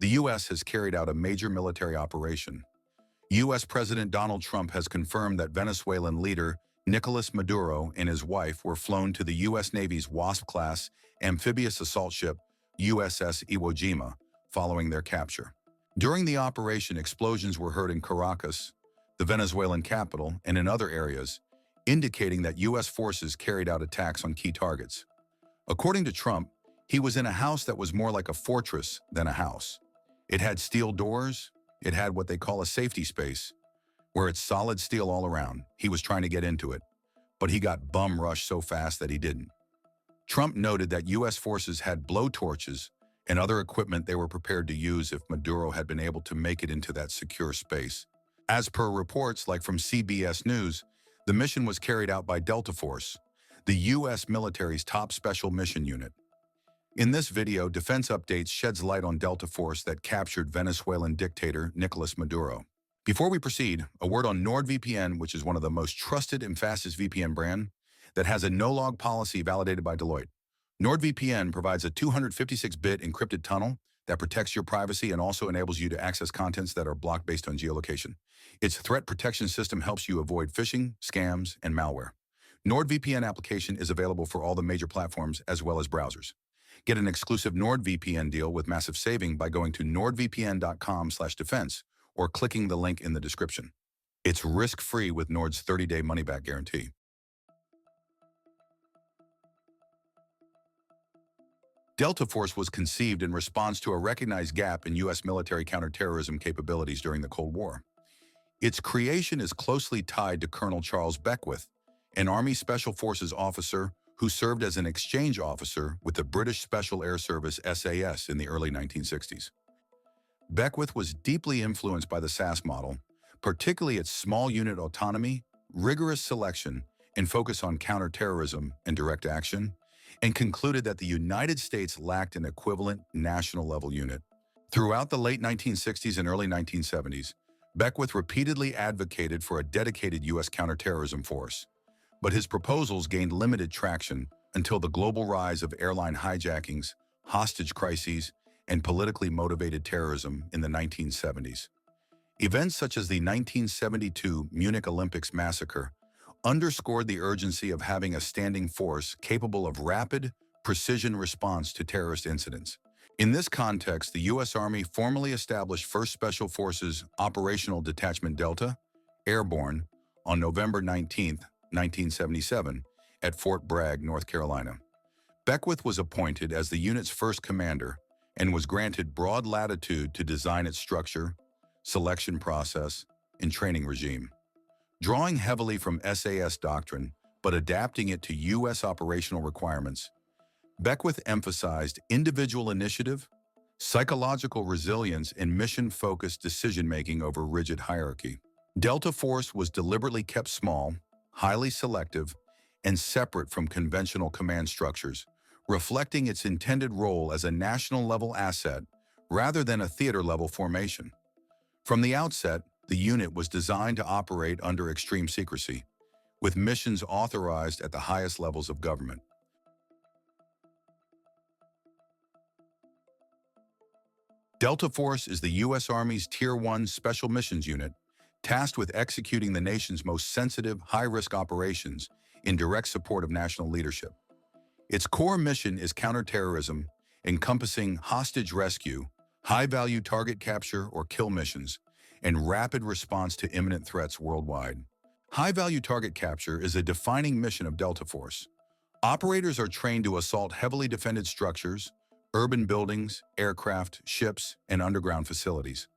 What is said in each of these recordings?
the U.S. has carried out a major military operation. U.S. President Donald Trump has confirmed that Venezuelan leader Nicolas Maduro and his wife were flown to the U.S. Navy's Wasp-class amphibious assault ship USS Iwo Jima following their capture. During the operation, explosions were heard in Caracas, the Venezuelan capital, and in other areas, indicating that U.S. forces carried out attacks on key targets. According to Trump, he was in a house that was more like a fortress than a house. It had steel doors. It had what they call a safety space, where it's solid steel all around. He was trying to get into it, but he got bum rushed so fast that he didn't. Trump noted that U.S. forces had blowtorches and other equipment they were prepared to use if Maduro had been able to make it into that secure space. As per reports like from CBS News, the mission was carried out by Delta Force, the U.S. military's top special mission unit. In this video, Defense Updates sheds light on Delta Force that captured Venezuelan dictator Nicolas Maduro. Before we proceed, a word on NordVPN, which is one of the most trusted and fastest VPN brand that has a no-log policy validated by Deloitte. NordVPN provides a 256-bit encrypted tunnel that protects your privacy and also enables you to access contents that are blocked based on geolocation. Its threat protection system helps you avoid phishing, scams, and malware. NordVPN application is available for all the major platforms as well as browsers. Get an exclusive NordVPN deal with massive saving by going to nordvpn.com/defense or clicking the link in the description. It's risk-free with Nord's 30-day money-back guarantee. Delta Force was conceived in response to a recognized gap in U.S. military counterterrorism capabilities during the Cold War. Its creation is closely tied to Colonel Charles Beckwith, an Army Special Forces officer who served as an exchange officer with the British Special Air Service SAS in the early 1960s. Beckwith was deeply influenced by the SAS model, particularly its small unit autonomy, rigorous selection, and focus on counterterrorism and direct action, and concluded that the United States lacked an equivalent national-level unit. Throughout the late 1960s and early 1970s, Beckwith repeatedly advocated for a dedicated U.S. counterterrorism force, but his proposals gained limited traction until the global rise of airline hijackings, hostage crises, and politically motivated terrorism in the 1970s. Events such as the 1972 Munich Olympics massacre underscored the urgency of having a standing force capable of rapid, precision response to terrorist incidents. In this context, the U.S. Army formally established 1st Special Forces Operational Detachment Delta, Airborne, on November 19, 1977, at Fort Bragg, North Carolina. Beckwith was appointed as the unit's first commander and was granted broad latitude to design its structure, selection process, and training regime. Drawing heavily from SAS doctrine, but adapting it to U.S. operational requirements, Beckwith emphasized individual initiative, psychological resilience, and mission-focused decision-making over rigid hierarchy. Delta Force was deliberately kept small, highly selective, and separate from conventional command structures, reflecting its intended role as a national-level asset rather than a theater-level formation. From the outset, the unit was designed to operate under extreme secrecy, with missions authorized at the highest levels of government. Delta Force is the U.S. Army's Tier 1 Special Missions Unit, tasked with executing the nation's most sensitive, high-risk operations in direct support of national leadership. Its core mission is counterterrorism, encompassing hostage rescue, high-value target capture or kill missions, and rapid response to imminent threats worldwide. High-value target capture is a defining mission of Delta Force. Operators are trained to assault heavily defended structures, urban buildings, aircraft, ships, and underground facilities.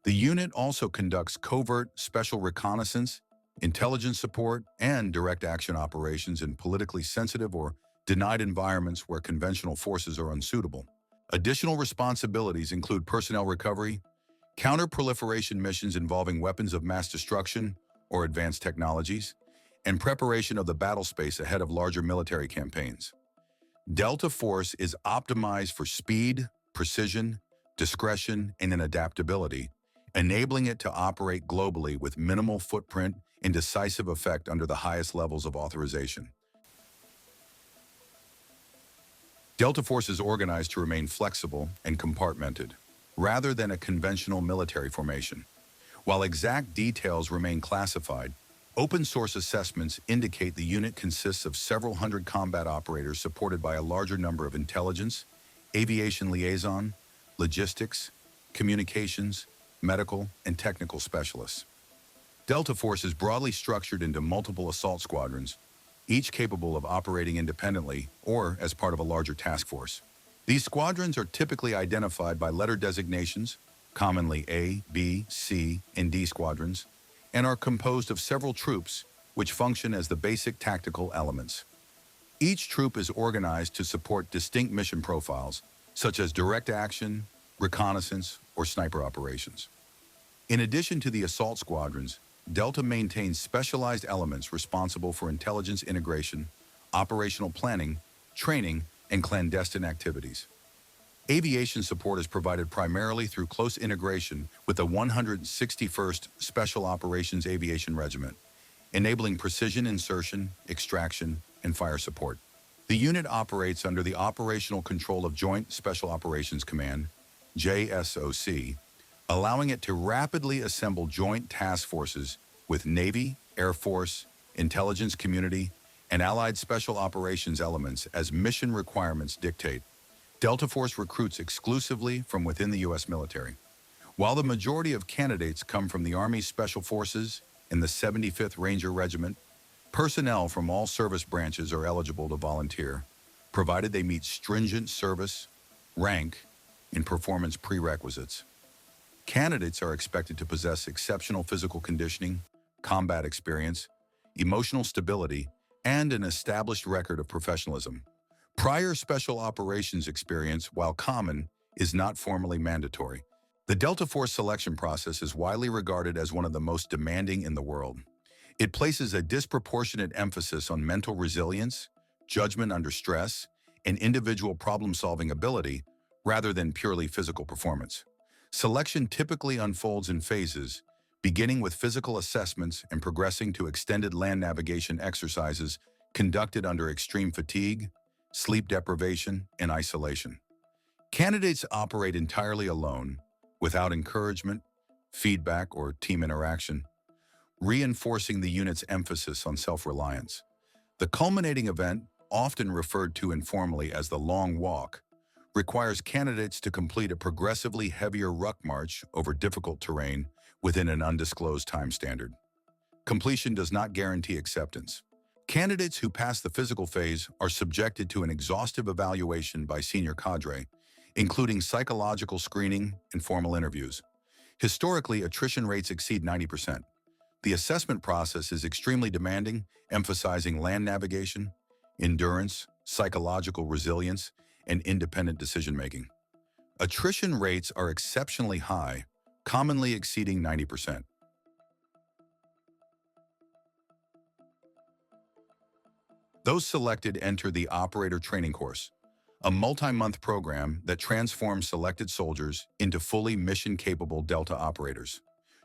The unit also conducts covert special reconnaissance, intelligence support, and direct action operations in politically sensitive or denied environments where conventional forces are unsuitable. Additional responsibilities include personnel recovery, counter-proliferation missions involving weapons of mass destruction or advanced technologies, and preparation of the battle space ahead of larger military campaigns. Delta Force is optimized for speed, precision, discretion, and adaptability, enabling it to operate globally with minimal footprint and decisive effect under the highest levels of authorization. Delta Force is organized to remain flexible and compartmented, rather than a conventional military formation. While exact details remain classified, open-source assessments indicate the unit consists of several hundred combat operators supported by a larger number of intelligence, aviation liaison, logistics, communications, medical, and technical specialists. Delta Force is broadly structured into multiple assault squadrons, each capable of operating independently or as part of a larger task force. These squadrons are typically identified by letter designations, commonly A, B, C, and D squadrons, and are composed of several troops which function as the basic tactical elements. Each troop is organized to support distinct mission profiles, such as direct action, reconnaissance, or sniper operations. In addition to the assault squadrons, Delta maintains specialized elements responsible for intelligence integration, operational planning, training, and clandestine activities. Aviation support is provided primarily through close integration with the 161st Special Operations Aviation Regiment, enabling precision insertion, extraction, and fire support. The unit operates under the operational control of Joint Special Operations Command, JSOC, allowing it to rapidly assemble joint task forces with Navy, Air Force, intelligence community, and allied special operations elements as mission requirements dictate. Delta Force recruits exclusively from within the U.S. military. While the majority of candidates come from the Army Special Forces and the 75th Ranger Regiment, personnel from all service branches are eligible to volunteer, provided they meet stringent service, rank, and performance prerequisites. Candidates are expected to possess exceptional physical conditioning, combat experience, emotional stability, and an established record of professionalism. Prior special operations experience, while common, is not formally mandatory. The Delta Force selection process is widely regarded as one of the most demanding in the world. It places a disproportionate emphasis on mental resilience, judgment under stress, and individual problem-solving ability, rather than purely physical performance. Selection typically unfolds in phases, beginning with physical assessments and progressing to extended land navigation exercises conducted under extreme fatigue, sleep deprivation, and isolation. Candidates operate entirely alone, without encouragement, feedback, or team interaction, reinforcing the unit's emphasis on self-reliance. The culminating event, often referred to informally as the long walk, requires candidates to complete a progressively heavier ruck march over difficult terrain within an undisclosed time standard. Completion does not guarantee acceptance. Candidates who pass the physical phase are subjected to an exhaustive evaluation by senior cadre, including psychological screening and formal interviews. Historically, attrition rates exceed 90%. The assessment process is extremely demanding, emphasizing land navigation, endurance, psychological resilience, and independent decision-making. Attrition rates are exceptionally high, commonly exceeding 90%. Those selected enter the Operator Training Course, a multi-month program that transforms selected soldiers into fully mission-capable Delta operators.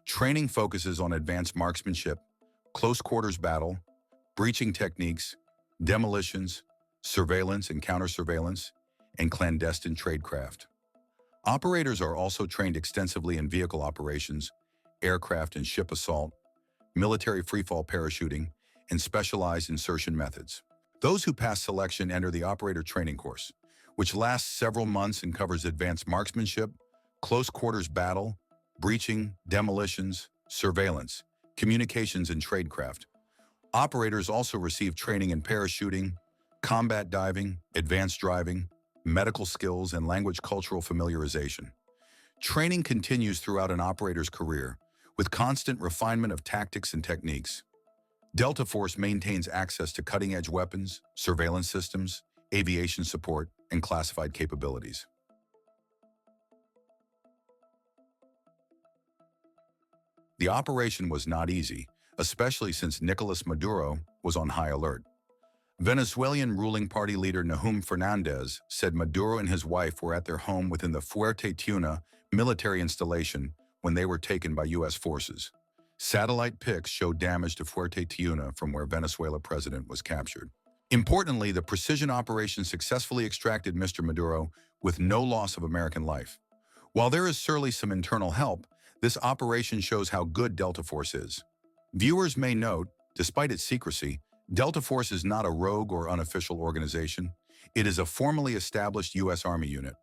Training focuses on advanced marksmanship, close-quarters battle, breaching techniques, demolitions, surveillance and counter-surveillance, and clandestine tradecraft. Operators are also trained extensively in vehicle operations, aircraft and ship assault, military freefall parachuting, and specialized insertion methods. Those who pass selection enter the Operator Training Course, which lasts several months and covers advanced marksmanship, close-quarters battle, breaching, demolitions, surveillance, communications, and tradecraft. Operators also receive training in parachuting, combat diving, advanced driving, medical skills, and language cultural familiarization. Training continues throughout an operator's career, with constant refinement of tactics and techniques. Delta Force maintains access to cutting-edge weapons, surveillance systems, aviation support, and classified capabilities. The operation was not easy, especially since Nicolas Maduro was on high alert. Venezuelan ruling party leader Nahum Fernandez said Maduro and his wife were at their home within the Fuerte Tiuna military installation when they were taken by U.S. forces. Satellite pics showed damage to Fuerte Tiuna from where Venezuela president was captured. Importantly, the precision operation successfully extracted Mr. Maduro with no loss of American life. While there is surely some internal help, this operation shows how good Delta Force is. Viewers may note, despite its secrecy, Delta Force is not a rogue or unofficial organization. It is a formally established U.S. Army unit.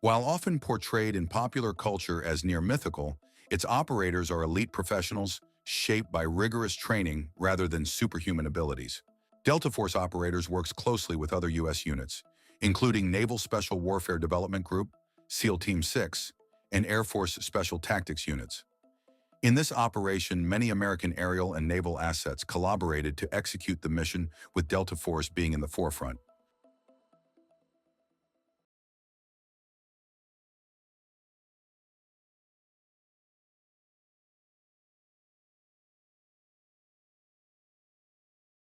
While often portrayed in popular culture as near mythical, its operators are elite professionals shaped by rigorous training rather than superhuman abilities. Delta Force operators works closely with other U.S. units, including Naval Special Warfare Development Group, SEAL Team 6, and Air Force Special Tactics units. In this operation, many American aerial and naval assets collaborated to execute the mission, with Delta Force being in the forefront.